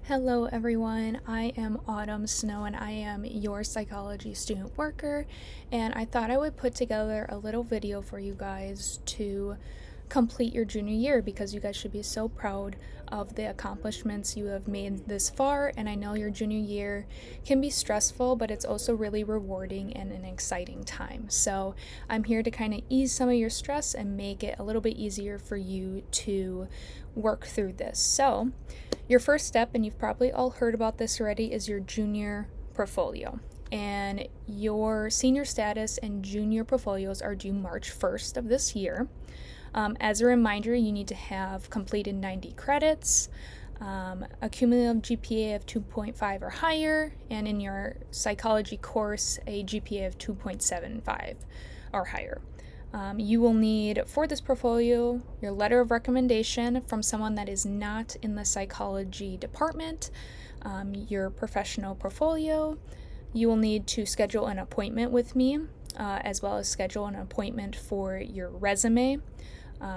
Hello everyone, I am Autumn Snow and I am your psychology student worker, and I thought I would put together a little video for you guys to complete your junior year because you guys should be so proud of the accomplishments you have made this far. And I know your junior year can be stressful, but it's also really rewarding and an exciting time. So I'm here to kind of ease some of your stress and make it a little bit easier for you to work through this. So your first step, and you've probably all heard about this already, is your junior portfolio. And your senior status and junior portfolios are due March 1st of this year. As a reminder, you need to have completed 90 credits, a cumulative GPA of 2.5 or higher, and in your psychology course, a GPA of 2.75 or higher. You will need, for this portfolio, your letter of recommendation from someone that is not in the psychology department, your professional portfolio. You will need to schedule an appointment with me, as well as schedule an appointment for your resume,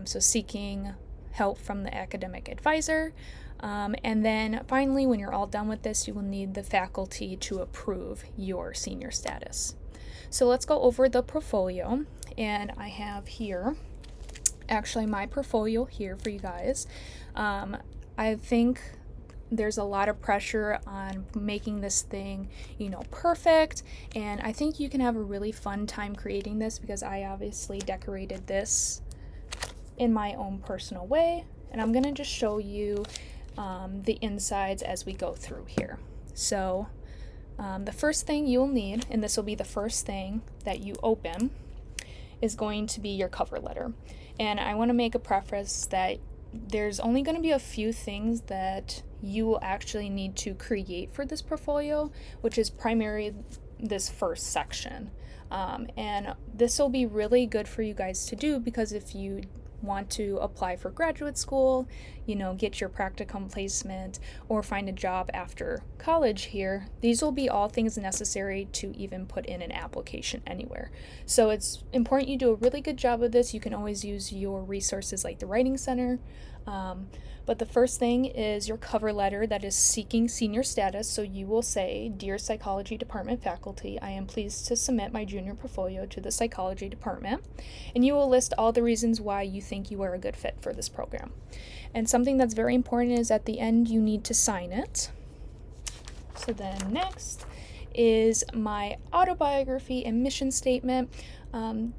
so seeking help from the academic advisor. And then finally, when you're all done with this, you will need the faculty to approve your senior status. So let's go over the portfolio, and I have here actually my portfolio here for you guys. I think there's a lot of pressure on making this thing, perfect, and I think you can have a really fun time creating this because I obviously decorated this in my own personal way, and I'm gonna just show you the insides as we go through here. So the first thing you'll need, and this will be the first thing that you open, is going to be your cover letter. And I want to make a preface that there's only going to be a few things that you will actually need to create for this portfolio, which is primarily this first section. And this will be really good for you guys to do because if you want to apply for graduate school, get your practicum placement, or find a job after college here, these will be all things necessary to even put in an application anywhere. So it's important you do a really good job of this. You can always use your resources like the Writing Center. But the first thing is your cover letter that is seeking senior status. So you will say, "Dear Psychology Department faculty, I am pleased to submit my junior portfolio to the Psychology Department." And you will list all the reasons why you think you are a good fit for this program. And something that's very important is at the end you need to sign it. So then next is my autobiography and mission statement.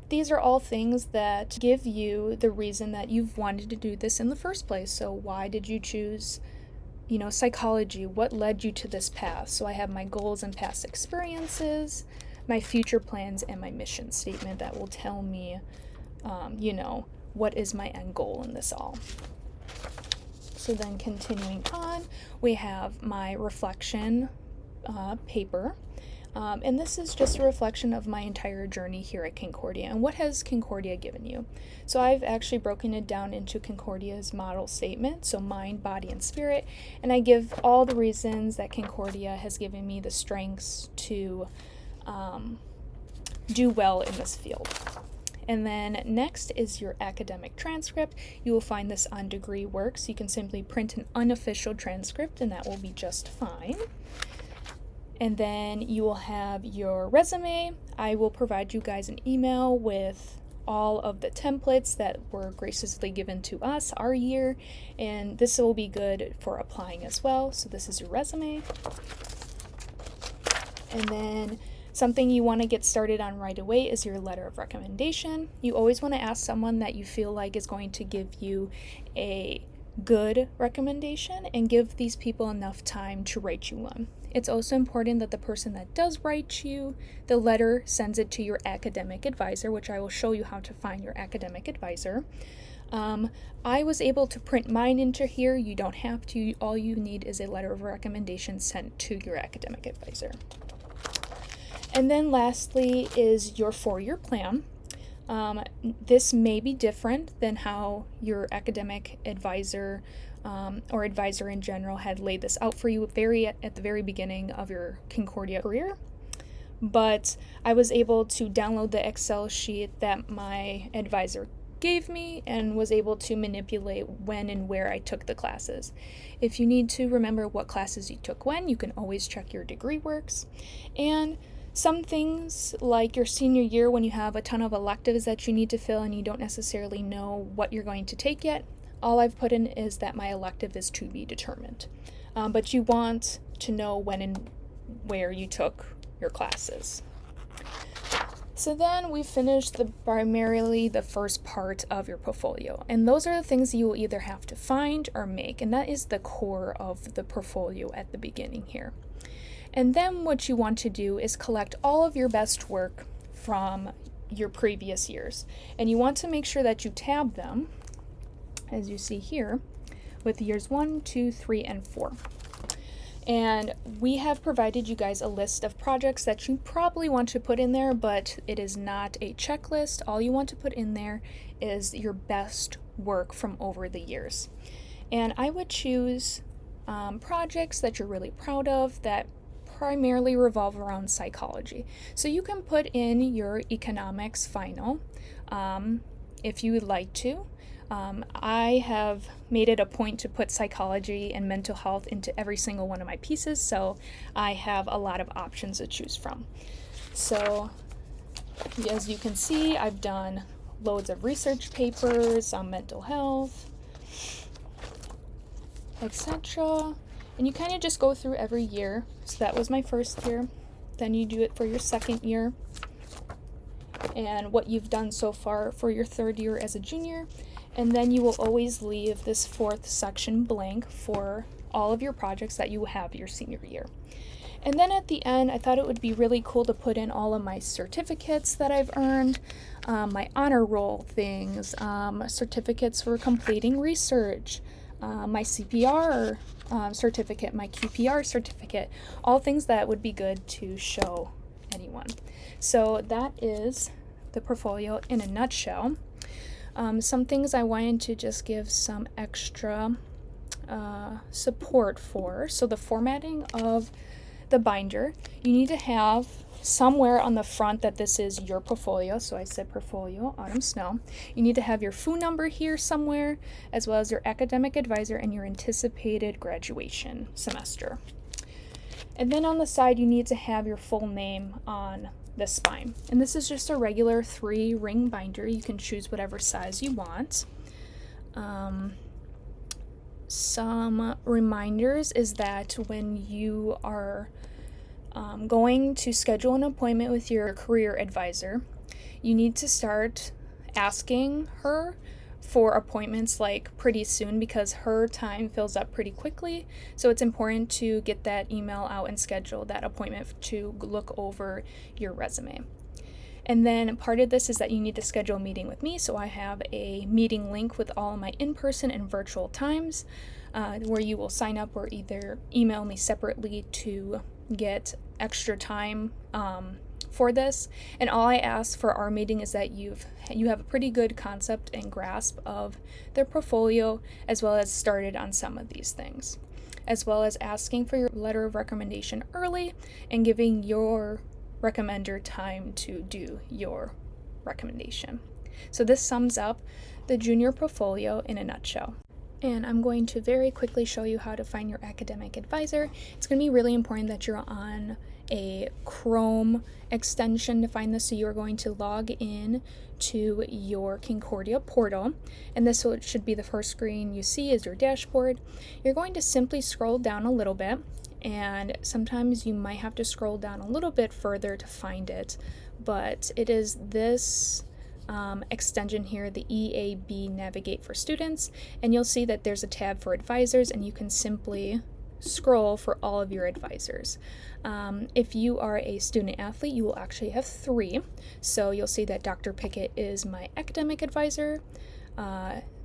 These are all things that give you the reason that you've wanted to do this in the first place. So why did you choose, psychology? What led you to this path? So I have my goals and past experiences, my future plans, and my mission statement that will tell me, what is my end goal in this all. So then continuing on, we have my reflection paper. And this is just a reflection of my entire journey here at Concordia and what has Concordia given you. So I've actually broken it down into Concordia's model statement, so mind, body, and spirit, and I give all the reasons that Concordia has given me the strengths to do well in this field. And then next is your academic transcript. You will find this on DegreeWorks. You can simply print an unofficial transcript and that will be just fine. And then you will have your resume. I will provide you guys an email with all of the templates that were graciously given to us our year, and this will be good for applying as well. So this is your resume. And then something you want to get started on right away is your letter of recommendation. You always want to ask someone that you feel like is going to give you a good recommendation and give these people enough time to write you one. It's also important that the person that does write you the letter sends it to your academic advisor, which I will show you how to find your academic advisor. I was able to print mine into here. You don't have to. All you need is a letter of recommendation sent to your academic advisor. And then lastly is your 4-year plan. This may be different than how your academic advisor or advisor in general had laid this out for you at the very beginning of your Concordia career. But I was able to download the Excel sheet that my advisor gave me and was able to manipulate when and where I took the classes. If you need to remember what classes you took when, you can always check your degree works. And some things like your senior year, when you have a ton of electives that you need to fill and you don't necessarily know what you're going to take yet, all I've put in is that my elective is to be determined. But you want to know when and where you took your classes. So then we finished primarily the first part of your portfolio, and those are the things you will either have to find or make, and that is the core of the portfolio at the beginning here. And then what you want to do is collect all of your best work from your previous years, and you want to make sure that you tab them, as you see here, with years 1, 2, 3, and 4. And we have provided you guys a list of projects that you probably want to put in there, but it is not a checklist. All you want to put in there is your best work from over the years. And I would choose projects that you're really proud of that primarily revolve around psychology. So you can put in your economics final if you would like to. I have made it a point to put psychology and mental health into every single one of my pieces, so I have a lot of options to choose from. So, as you can see, I've done loads of research papers on mental health, etc. And you kind of just go through every year. So that was my first year. Then you do it for your second year, and what you've done so far for your third year as a junior. And then you will always leave this fourth section blank for all of your projects that you have your senior year. And then at the end, I thought it would be really cool to put in all of my certificates that I've earned, my honor roll things, certificates for completing research, my CPR certificate, my QPR certificate, all things that would be good to show anyone. So that is the portfolio in a nutshell. Some things I wanted to just give some extra support for. So the formatting of the binder, you need to have somewhere on the front that this is your portfolio. So I said portfolio, autumn snow. You need to have your phone number here somewhere, as well as your academic advisor and your anticipated graduation semester. And then on the side, you need to have your full name on the spine. And this is just a regular 3-ring binder. You can choose whatever size you want. Some reminders is that when you are going to schedule an appointment with your career advisor, you need to start asking her for appointments like pretty soon, because her time fills up pretty quickly. So it's important to get that email out and schedule that appointment to look over your resume. And then part of this is that you need to schedule a meeting with me. So I have a meeting link with all of my in-person and virtual times where you will sign up or either email me separately to get extra time for this. And all I ask for our meeting is that you have a pretty good concept and grasp of their portfolio, as well as started on some of these things, as well as asking for your letter of recommendation early and giving your recommender time to do your recommendation. So this sums up the junior portfolio in a nutshell. And I'm going to very quickly show you how to find your academic advisor. It's going to be really important that you're on a Chrome extension to find this. So you're going to log in to your Concordia portal, and this should be the first screen you see is your dashboard. You're going to simply scroll down a little bit, and sometimes you might have to scroll down a little bit further to find it, but it is this extension here, the EAB Navigate for Students, and you'll see that there's a tab for advisors, and you can simply scroll for all of your advisors. If you are a student athlete, you will actually have 3. So you'll see that Dr. Pickett is my academic advisor,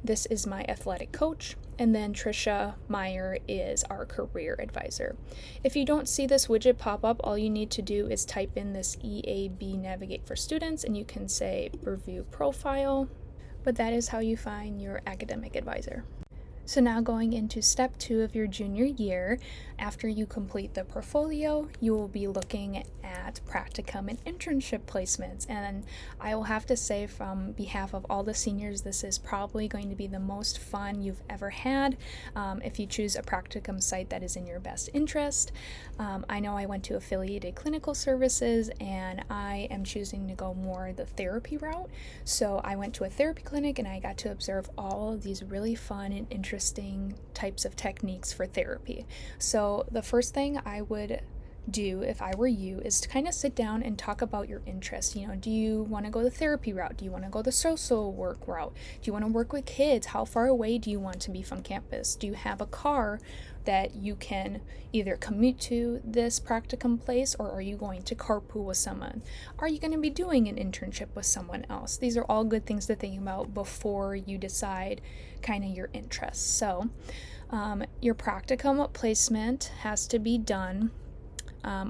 this is my athletic coach, and then Trisha Meyer is our career advisor. If you don't see this widget pop up, all you need to do is type in this EAB Navigate for Students, and you can say Review Profile, but that is how you find your academic advisor. So now going into step 2 of your junior year, after you complete the portfolio, you will be looking at practicum and internship placements. And I will have to say, from behalf of all the seniors, this is probably going to be the most fun you've ever had if you choose a practicum site that is in your best interest. I know I went to affiliated clinical services, and I am choosing to go more the therapy route. So I went to a therapy clinic and I got to observe all of these really fun and interesting types of techniques for therapy. So the first thing I would do if I were you is to kind of sit down and talk about your interests. Do you want to go the therapy route? Do you want to go the social work route? Do you want to work with kids? How far away do you want to be from campus? Do you have a car that you can either commute to this practicum place, or are you going to carpool with someone? Are you going to be doing an internship with someone else? These are all good things to think about before you decide kind of your interests. So your practicum placement has to be done,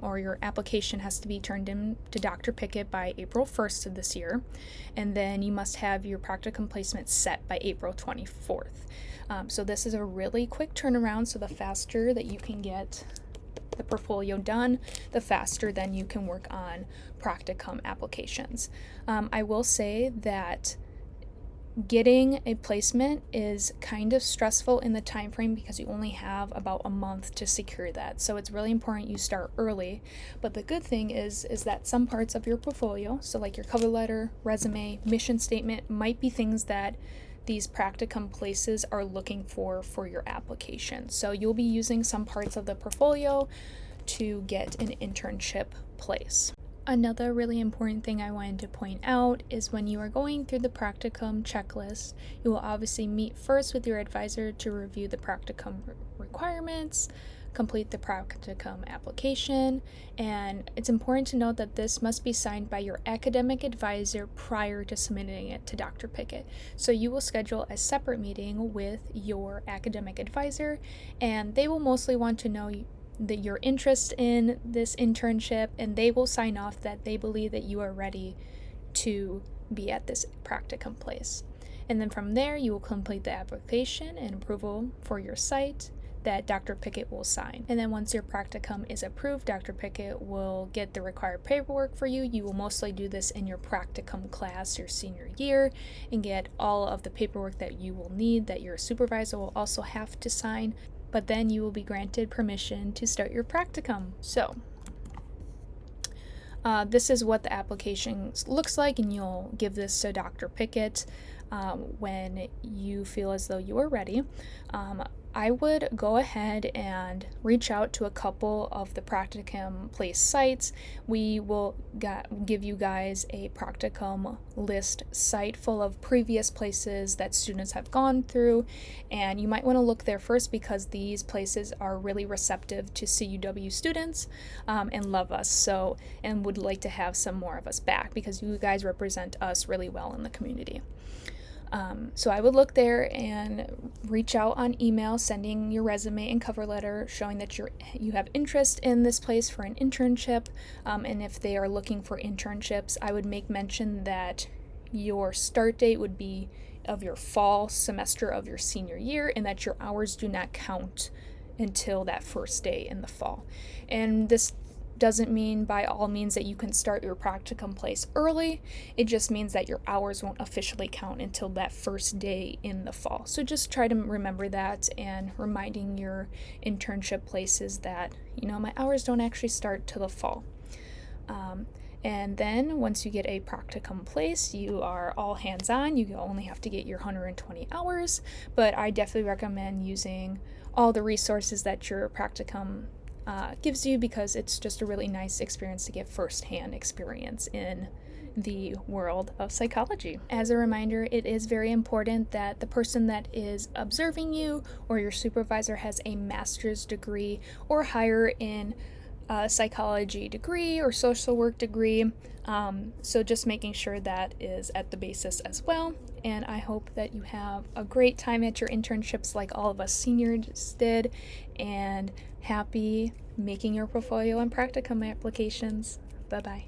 or your application has to be turned in to Dr. Pickett by April 1st of this year, and then you must have your practicum placement set by April 24th. So this is a really quick turnaround, so the faster that you can get the portfolio done, the faster then you can work on practicum applications. I will say that getting a placement is kind of stressful in the time frame because you only have about a month to secure that. So it's really important you start early. But the good thing is that some parts of your portfolio, so like your cover letter, resume, mission statement, might be things that these practicum places are looking for your application. So you'll be using some parts of the portfolio to get an internship place. Another really important thing I wanted to point out is when you are going through the practicum checklist, you will obviously meet first with your advisor to review the practicum requirements, complete the practicum application, and it's important to note that this must be signed by your academic advisor prior to submitting it to Dr. Pickett. So you will schedule a separate meeting with your academic advisor, and they will mostly want to know that your interest in this internship, and they will sign off that they believe that you are ready to be at this practicum place. And then from there, you will complete the application and approval for your site that Dr. Pickett will sign. And then once your practicum is approved, Dr. Pickett will get the required paperwork for you. You will mostly do this in your practicum class your senior year and get all of the paperwork that you will need that your supervisor will also have to sign. But then you will be granted permission to start your practicum. So this is what the application looks like, and you'll give this to Dr. Pickett when you feel as though you are ready. I would go ahead and reach out to a couple of the practicum place sites. We will give you guys a practicum list site full of previous places that students have gone through, and you might want to look there first because these places are really receptive to CUW students and love us, and would like to have some more of us back because you guys represent us really well in the community. So I would look there and reach out on email, sending your resume and cover letter showing that you have interest in this place for an internship. And if they are looking for internships, I would make mention that your start date would be of your fall semester of your senior year, and that your hours do not count until that first day in the fall. And this doesn't mean by all means that you can start your practicum place early. It just means that your hours won't officially count until that first day in the fall. So just try to remember that, and reminding your internship places that, my hours don't actually start till the fall. And then once you get a practicum place, you are all hands-on. You only have to get your 120 hours, but I definitely recommend using all the resources that your practicum gives you, because it's just a really nice experience to get firsthand experience in the world of psychology. As a reminder, it is very important that the person that is observing you or your supervisor has a master's degree or higher in a psychology degree or social work degree. So just making sure that is at the basis as well. And I hope that you have a great time at your internships like all of us seniors did, and happy making your portfolio and practicum applications. Bye-bye.